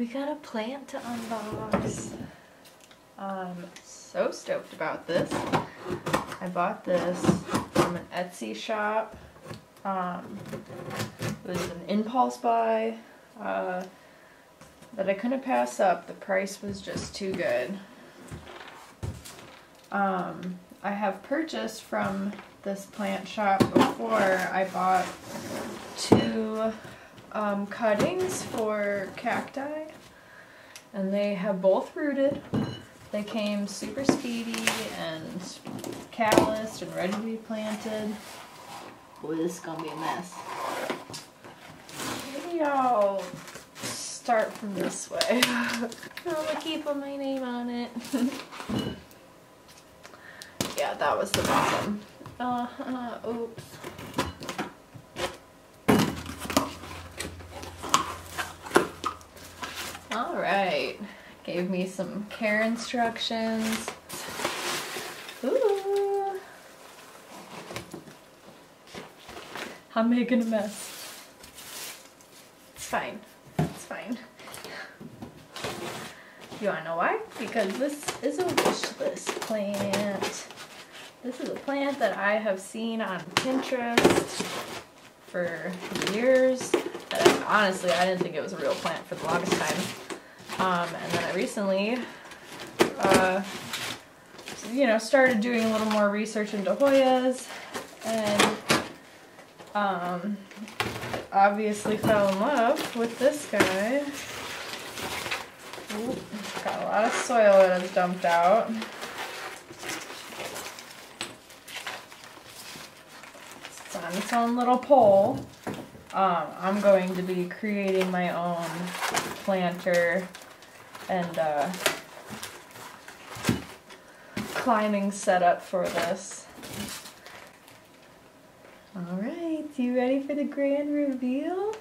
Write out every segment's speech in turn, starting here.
We got a plant to unbox. I'm so stoked about this. I bought this from an Etsy shop. It was an impulse buy that I couldn't pass up. The price was just too good. I have purchased from this plant shop before. I bought two cuttings for cacti, and they have both rooted. They came super speedy and calloused and ready to be planted. Boy, this is gonna be a mess. Maybe I'll start from this way. I'm gonna keep my name on it. Yeah, that was the bottom. Oops. Alright, gave me some care instructions. Ooh. I'm making a mess. It's fine. It's fine. You wanna know why? Because this is a wish list plant. This is a plant that I have seen on Pinterest for years. Honestly, I didn't think it was a real plant for the longest time. And then I recently, started doing a little more research into Hoyas, and obviously fell in love with this guy. Ooh, got a lot of soil that is dumped out. It's on its own little pole. I'm going to be creating my own planter and climbing setup for this. Alright, you ready for the grand reveal?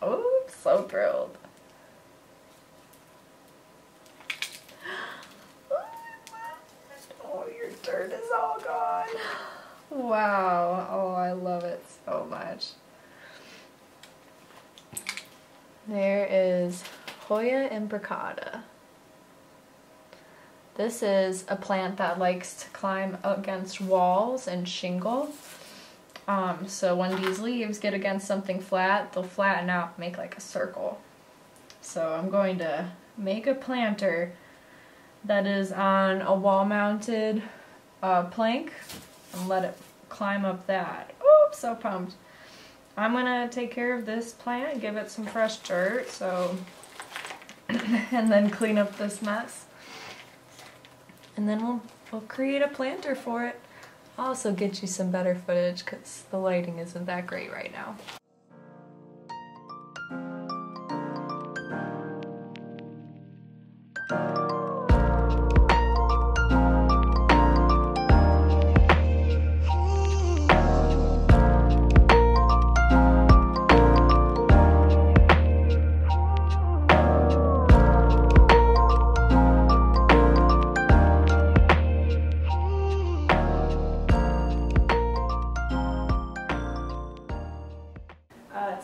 Oh, I'm so thrilled. Oh, your dirt is all gone. Wow, oh, I love it so much. There is Hoya imbricata. This is a plant that likes to climb against walls and shingle. So when these leaves get against something flat, they'll flatten out, make like a circle. So I'm going to make a planter that is on a wall-mounted plank and let it climb up that. Oops, so pumped. I'm gonna take care of this plant, give it some fresh dirt, and then clean up this mess. And then we'll create a planter for it. I'll also get you some better footage because the lighting isn't that great right now.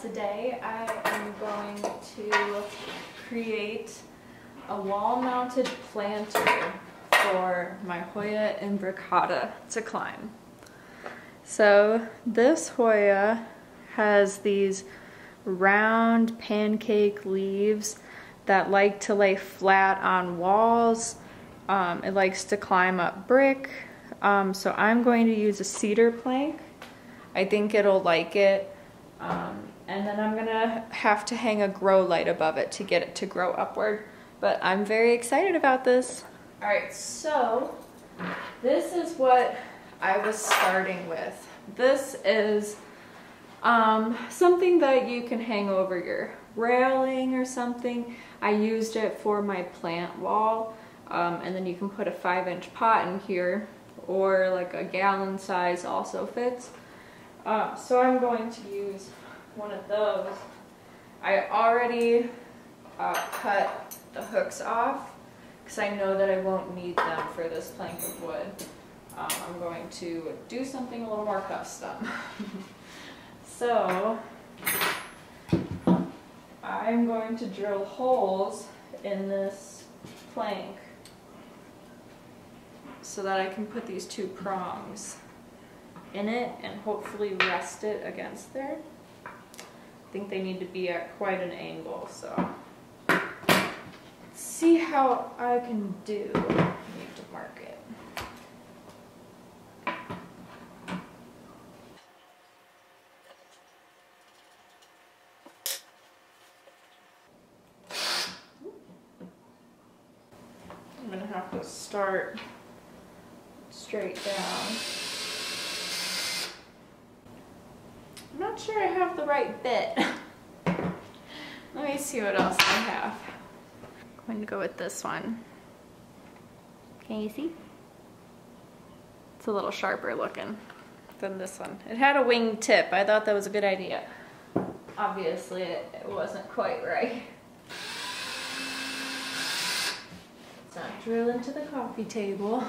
Today I am going to create a wall-mounted planter for my Hoya imbricata to climb. So this Hoya has these round pancake leaves that like to lay flat on walls. It likes to climb up brick. So I'm going to use a cedar plank. I think it'll like it. And then I'm gonna have to hang a grow light above it to get it to grow upward. But I'm very excited about this. Alright, so this is what I was starting with. This is something that you can hang over your railing or something. I used it for my plant wall. And then you can put a 5-inch pot in here, or like a gallon size also fits. So I'm going to use one of those. I already cut the hooks off because I know that I won't need them for this plank of wood. I'm going to do something a little more custom. So I'm going to drill holes in this plank so that I can put these two prongs in it and hopefully rest it against there. I think they need to be at quite an angle, so let's see how I can do. I need to mark it. I'm gonna have to start straight down. I'm not sure I have the right bit. Let me see what else I have. I'm going to go with this one. Can you see? It's a little sharper looking than this one. It had a winged tip. I thought that was a good idea. Obviously, it wasn't quite right. Let's not drill into the coffee table.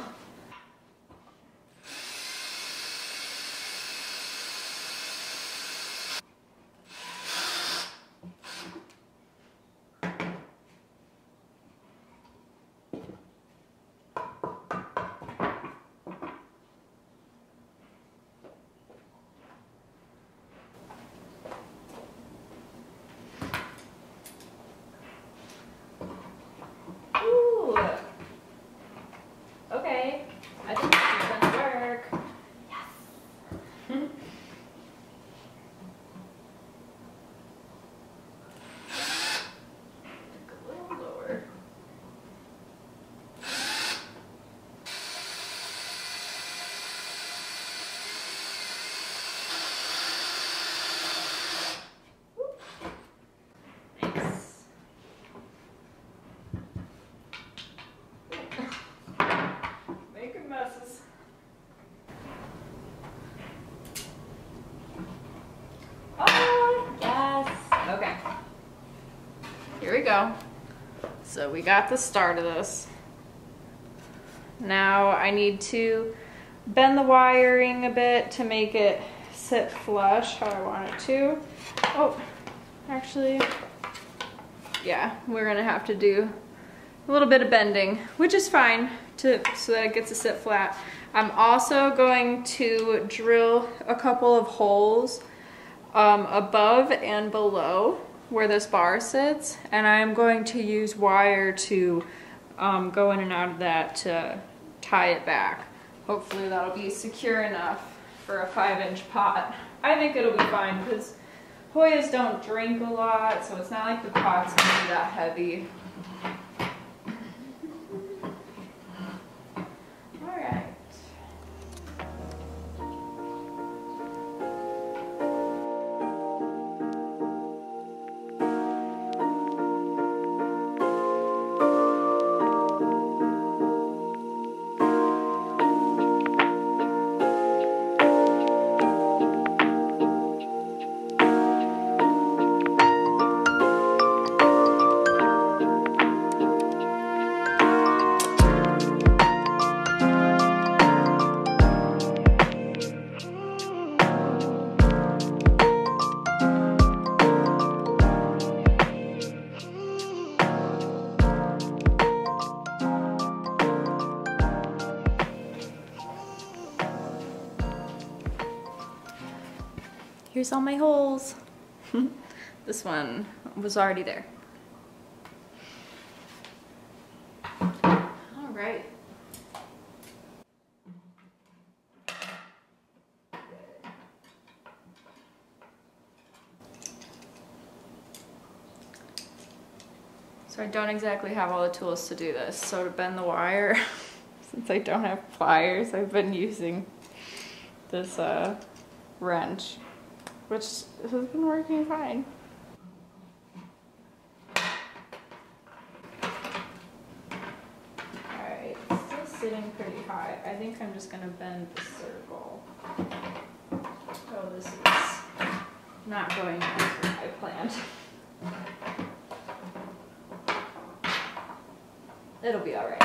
Okay, I think this is gonna work. Yes. A little lower. Nice. Making messes. Oh, yes. Okay. Here we go. So we got the start of this. Now I need to bend the wiring a bit to make it sit flush how I want it to. Oh, actually, yeah, we're gonna have to do a little bit of bending, which is fine so that it gets to sit flat. I'm also going to drill a couple of holes above and below where this bar sits, and I'm going to use wire to go in and out of that to tie it back. Hopefully that'll be secure enough for a 5-inch pot. I think it'll be fine because Hoyas don't drink a lot, so it's not like the pot's gonna be that heavy. Here's all my holes. This one was already there. All right. So I don't exactly have all the tools to do this. So to bend the wire, since I don't have pliers, I've been using this wrench, which has been working fine. Alright, still sitting pretty high. I think I'm just gonna bend the circle. Oh, this is not going as I planned. It'll be alright.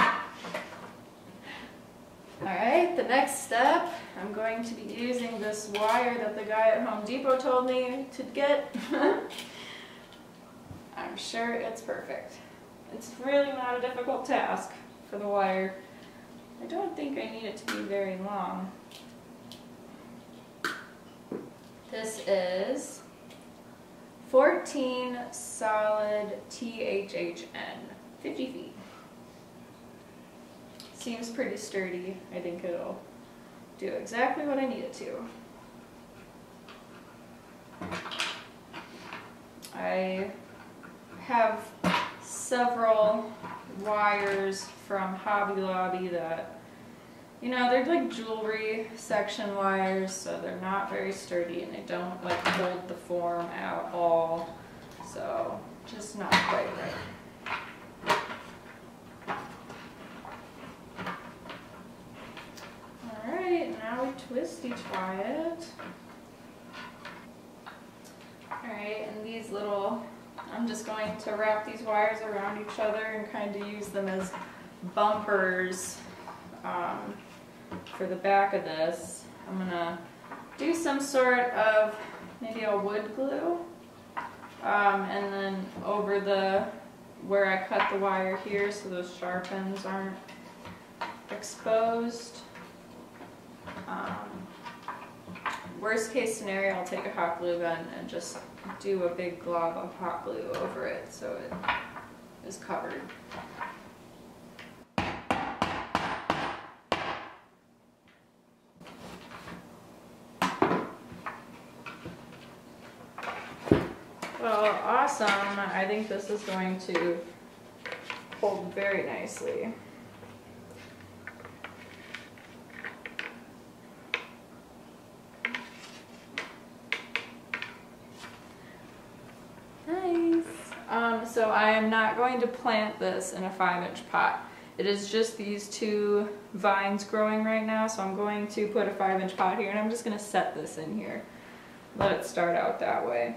Alright, the next step, I'm going to be using this wire that the guy at Home Depot told me to get. I'm sure it's perfect. It's really not a difficult task for the wire. I don't think I need it to be very long. This is 14 solid THHN, 50 feet. Seems pretty sturdy. I think it'll do exactly what I need it to. I have several wires from Hobby Lobby that, you know, they're like jewelry section wires, so they're not very sturdy and they don't like hold the form at all, so just not quite right. Alright, now we twist each wire. Alright, and these little, I'm just going to wrap these wires around each other and kind of use them as bumpers for the back of this. I'm going to do some sort of maybe a wood glue and then over the where I cut the wire here so those sharp ends aren't exposed. Worst case scenario, I'll take a hot glue gun and just do a big glob of hot glue over it so it is covered. Well, awesome. I think this is going to hold very nicely. So I am not going to plant this in a 5-inch pot. It is just these two vines growing right now, so I'm going to put a 5-inch pot here and I'm just going to set this in here. Let it start out that way.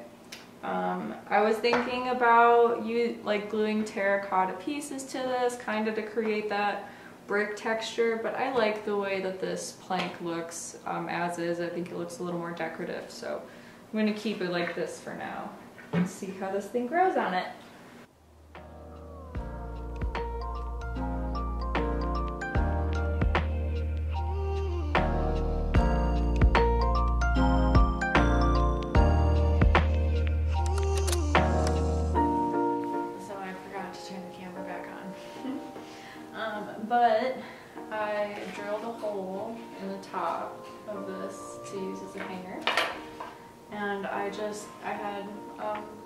I was thinking about gluing terracotta pieces to this, kind of to create that brick texture, but I like the way that this plank looks as is. I think it looks a little more decorative, so I'm going to keep it like this for now and see how this thing grows on it. But I drilled a hole in the top of this to use as a hanger, and I had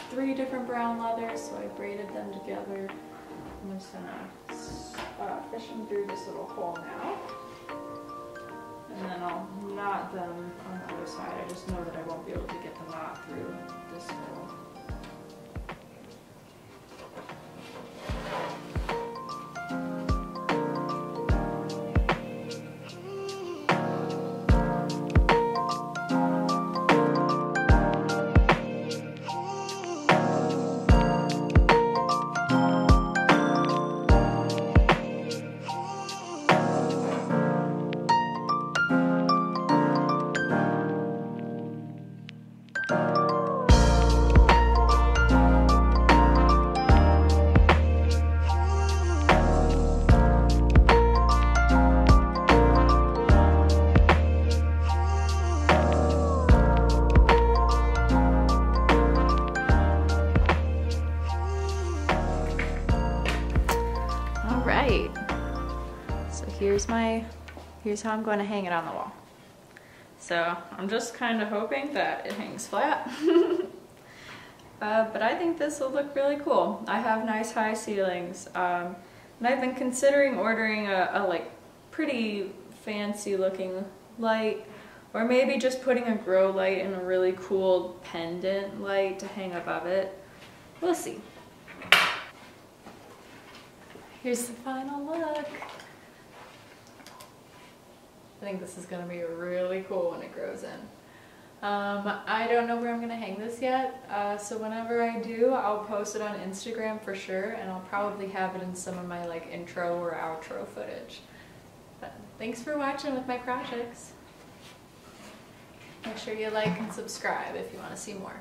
3 different brown leathers, so I braided them together. I'm just gonna fish them through this little hole now, and then I'll knot them on the other side. I just know that I won't be able to get the knot through this hole. Alright, so here's how I'm going to hang it on the wall. So I'm just kind of hoping that it hangs flat. But I think this will look really cool. I have nice high ceilings, and I've been considering ordering a like pretty fancy looking light, or maybe just putting a grow light and a really cool pendant light to hang above it. We'll see. Here's the final look. I think this is going to be really cool when it grows in. I don't know where I'm going to hang this yet, so whenever I do, I'll post it on Instagram for sure, and I'll probably have it in some of my like intro or outro footage. But thanks for watching with my projects. Make sure you like and subscribe if you want to see more.